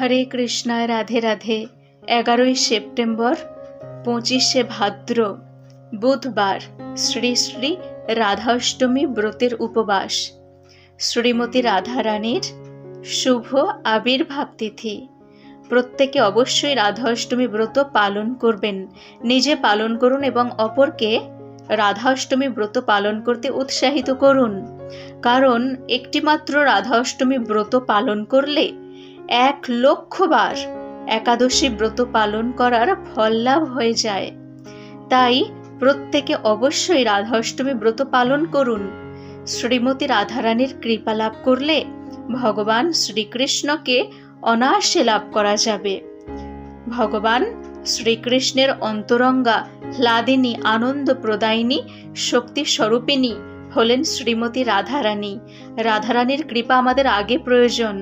হরে কৃষ্ণায় রাধে রাধে। 11ই সেপ্টেম্বর 25শে ভাদ্র বুধবার শ্রী শ্রী রাধাষ্টমী ব্রতের উপবাস। শ্রীমতী রাধারানীর শুভ আবির্ভাব তিথি। প্রত্যেকে অবশ্যই রাধাষ্টমী ব্রত পালন করবেন। নিজে পালন করুন এবং অপরকে রাধাষ্টমী ব্রত পালন করতে উৎসাহিত করুন। কারণ একটিমাত্র রাধাষ্টমী ব্রত পালন করলে 1,00,000 বার একাদশী ব্রত পালন করার ফল লাভ হয়ে যায়। তাই প্রত্যেকে অবশ্যই রাধাষ্টমী ব্রত পালন করুন। শ্রীমতী রাধারানীর কৃপা লাভ করলে ভগবান শ্রীকৃষ্ণকে অনায়াসে লাভ করা যাবে। ভগবান শ্রীকৃষ্ণের অন্তরঙ্গা হ্লাদিনী আনন্দ প্রদায়িনী শক্তি স্বরূপিণী হলেন শ্রীমতী রাধারানী। রাধারানীর কৃপা আমাদের আগে প্রয়োজন।